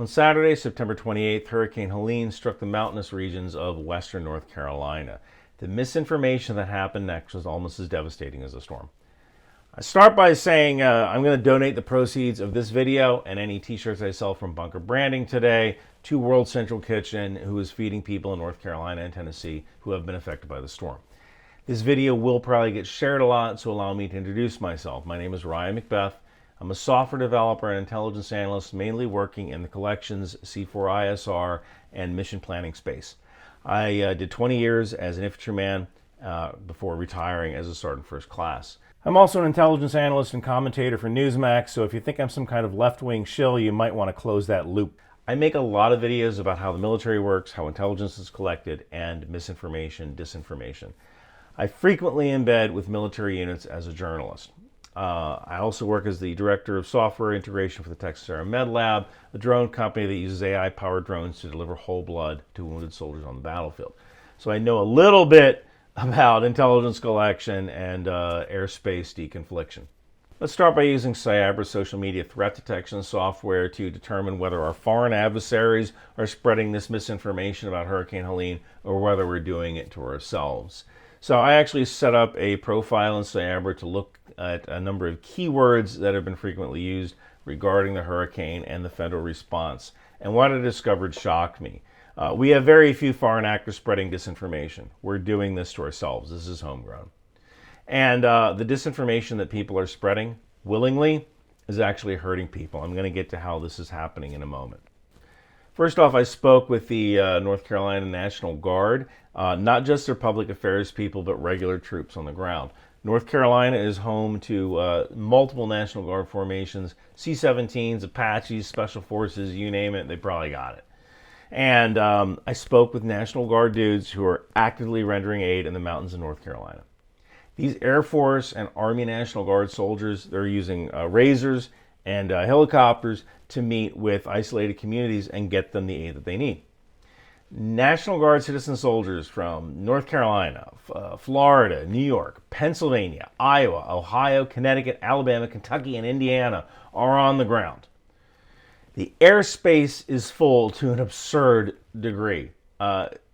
On Saturday, September 28th, Hurricane Helene struck the mountainous regions of western North Carolina. The misinformation that happened next was almost as devastating as the storm. I start by saying I'm going to donate the proceeds of this video and any t-shirts I sell from Bunker Branding today to World Central Kitchen, who is feeding people in North Carolina and Tennessee who have been affected by the storm. This video will probably get shared a lot, so allow me to introduce myself. My name is Ryan Macbeth. I'm a software developer and intelligence analyst, mainly working in the collections, C4ISR, and mission planning space. I did 20 years as an infantryman before retiring as a sergeant first class. I'm also an intelligence analyst and commentator for Newsmax, so if you think I'm some kind of left-wing shill, you might want to close that loop. I make a lot of videos about how the military works, how intelligence is collected, and misinformation, disinformation. I frequently embed with military units as a journalist. I also work as the director of software integration for the Texas Air Med Lab, a drone company that uses AI-powered drones to deliver whole blood to wounded soldiers on the battlefield. So I know a little bit about intelligence collection and airspace deconfliction. Let's start by using Cyber's social media threat detection software to determine whether our foreign adversaries are spreading this misinformation about Hurricane Helene or whether we're doing it to ourselves. So I actually set up a profile in Cyber to look at a number of keywords that have been frequently used regarding the hurricane and the federal response. And what I discovered shocked me. We have very few foreign actors spreading disinformation. We're doing this to ourselves. This is homegrown. And the disinformation that people are spreading willingly is actually hurting people. I'm going to get to how this is happening in a moment. First off, I spoke with the North Carolina National Guard, not just their public affairs people, but regular troops on the ground. North Carolina is home to multiple National Guard formations, C-17s, Apaches, Special Forces, you name it, they probably got it. And I spoke with National Guard dudes who are actively rendering aid in the mountains of North Carolina. These Air Force and Army National Guard soldiers, they're using razors and helicopters to meet with isolated communities and get them the aid that they need. National Guard citizen soldiers from North Carolina, Florida, New York, Pennsylvania, Iowa, Ohio, Connecticut, Alabama, Kentucky, and Indiana are on the ground. The airspace is full to an absurd degree.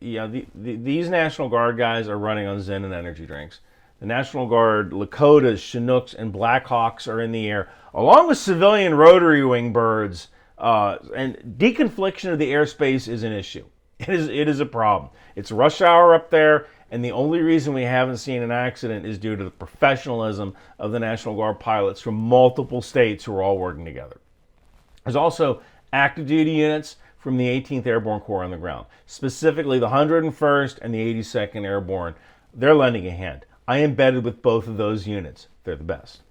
These National Guard guys are running on Zen and energy drinks. The National Guard Lakotas, Chinooks, and Blackhawks are in the air, along with civilian rotary wing birds, and deconfliction of the airspace is an issue. It is a problem. It's rush hour up there, and the only reason we haven't seen an accident is due to the professionalism of the National Guard pilots from multiple states who are all working together. There's also active duty units from the 18th Airborne Corps on the ground, specifically the 101st and the 82nd Airborne. They're lending a hand. I embedded with both of those units. They're the best.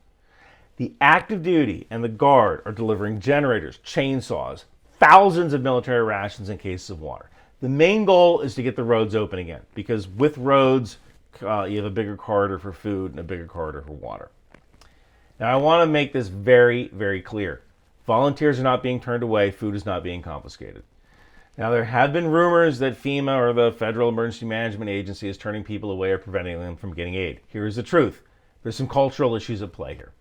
The active duty and the Guard are delivering generators, chainsaws, thousands of military rations in cases of water. The main goal is to get the roads open again, because with roads, you have a bigger corridor for food and a bigger corridor for water. Now, I want to make this very, very clear. Volunteers are not being turned away. Food is not being confiscated. Now, there have been rumors that FEMA or the Federal Emergency Management Agency is turning people away or preventing them from getting aid. Here's the truth. There's some cultural issues at play here.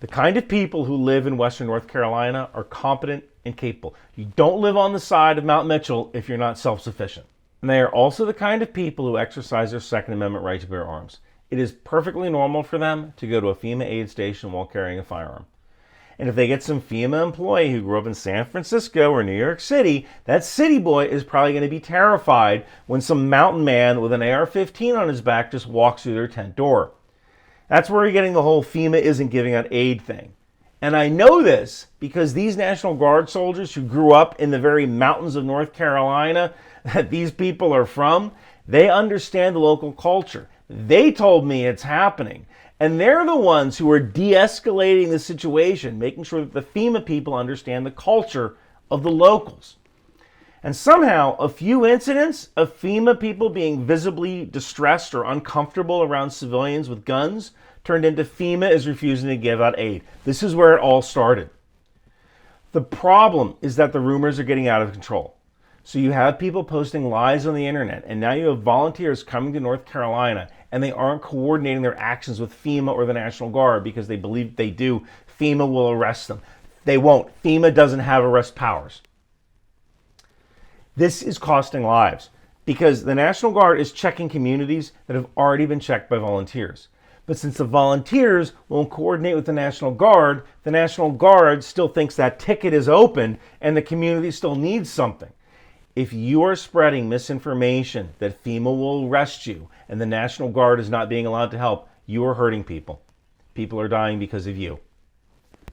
The kind of people who live in Western North Carolina are competent and capable. You don't live on the side of Mount Mitchell if you're not self-sufficient. And they are also the kind of people who exercise their Second Amendment right to bear arms. It is perfectly normal for them to go to a FEMA aid station while carrying a firearm. And if they get some FEMA employee who grew up in San Francisco or New York City, that city boy is probably going to be terrified when some mountain man with an AR-15 on his back just walks through their tent door. That's where you're getting the whole FEMA isn't giving out aid thing. And I know this because these National Guard soldiers who grew up in the very mountains of North Carolina that these people are from, they understand the local culture. They told me it's happening. And they're the ones who are de-escalating the situation, making sure that the FEMA people understand the culture of the locals. And somehow, a few incidents of FEMA people being visibly distressed or uncomfortable around civilians with guns turned into FEMA is refusing to give out aid. This is where it all started. The problem is that the rumors are getting out of control. So you have people posting lies on the internet, and now you have volunteers coming to North Carolina, and they aren't coordinating their actions with FEMA or the National Guard because they believe if they do, FEMA will arrest them. They won't. FEMA doesn't have arrest powers. This is costing lives because the National Guard is checking communities that have already been checked by volunteers. But since the volunteers won't coordinate with the National Guard still thinks that ticket is open and the community still needs something. If you are spreading misinformation that FEMA will arrest you and the National Guard is not being allowed to help, you are hurting people. People are dying because of you.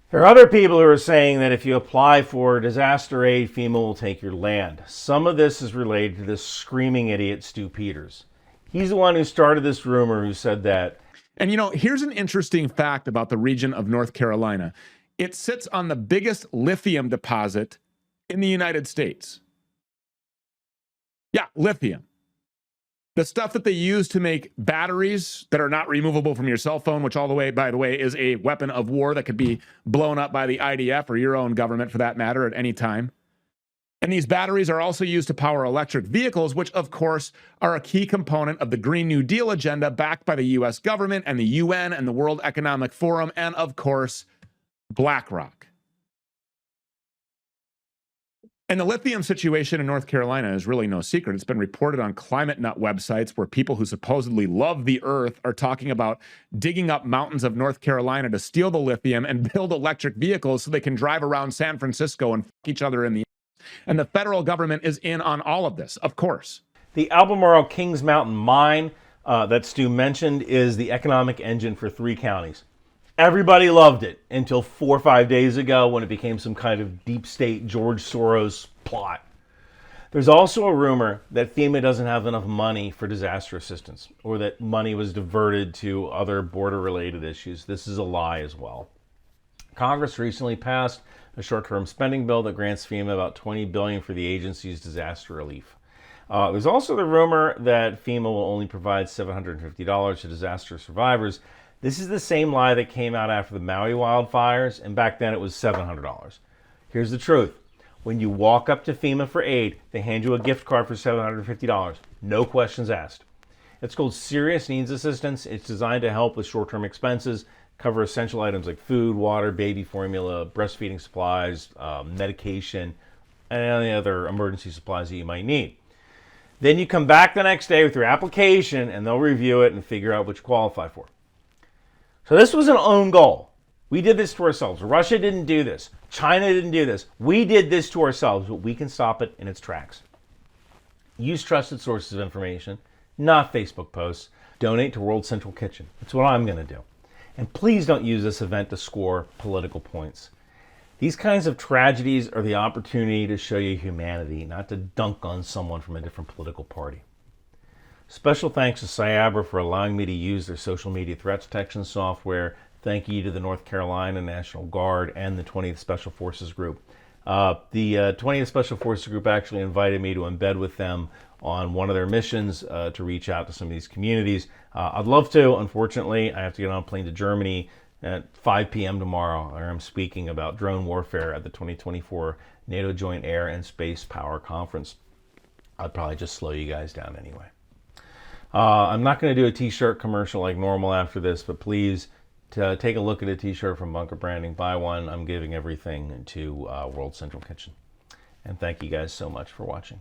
There are other people who are saying that if you apply for disaster aid, FEMA will take your land. Some of this is related to this screaming idiot, Stu Peters. He's the one who started this rumor who said that. And here's an interesting fact about the region of North Carolina. It sits on the biggest lithium deposit in the United States. Yeah, lithium. The stuff that they use to make batteries that are not removable from your cell phone, which all the way, by the way, is a weapon of war that could be blown up by the IDF or your own government for that matter at any time. And these batteries are also used to power electric vehicles, which of course are a key component of the Green New Deal agenda backed by the US government and the UN and the World Economic Forum and of course, Blackrock. And the lithium situation in North Carolina is really no secret. It's been reported on climate nut websites where people who supposedly love the earth are talking about digging up mountains of North Carolina to steal the lithium and build electric vehicles so they can drive around San Francisco and fuck each other in the ass. And the federal government is in on all of this, of course. The Albemarle Kings Mountain mine that Stu mentioned is the economic engine for 3 counties. Everybody loved it until 4 or 5 days ago when it became some kind of deep state George Soros plot. There's also a rumor that FEMA doesn't have enough money for disaster assistance or that money was diverted to other border-related issues. This is a lie as well. Congress recently passed a short-term spending bill that grants FEMA about $20 billion for the agency's disaster relief. There's also the rumor that FEMA will only provide $750 to disaster survivors. This is the same lie that came out after the Maui wildfires, and back then it was $700. Here's the truth. When you walk up to FEMA for aid, they hand you a gift card for $750. No questions asked. It's called Serious Needs Assistance. It's designed to help with short-term expenses, cover essential items like food, water, baby formula, breastfeeding supplies, medication, and any other emergency supplies that you might need. Then you come back the next day with your application, and they'll review it and figure out what you qualify for. So this was an own goal. We did this to ourselves. Russia didn't do this. China didn't do this. We did this to ourselves, but we can stop it in its tracks. Use trusted sources of information, not Facebook posts. Donate to World Central Kitchen. That's what I'm going to do. And please don't use this event to score political points. These kinds of tragedies are the opportunity to show you humanity, not to dunk on someone from a different political party. Special thanks to Cyabra for allowing me to use their social media threat detection software. Thank you to the North Carolina National Guard and the 20th Special Forces Group. The 20th Special Forces Group actually invited me to embed with them on one of their missions to reach out to some of these communities. I'd love to. Unfortunately, I have to get on a plane to Germany at 5 p.m. tomorrow, where I'm speaking about drone warfare at the 2024 NATO Joint Air and Space Power Conference. I'd probably just slow you guys down anyway. I'm not going to do a t-shirt commercial like normal after this, but please take a look at a t-shirt from Bunker Branding. Buy one. I'm giving everything to World Central Kitchen. And thank you guys so much for watching.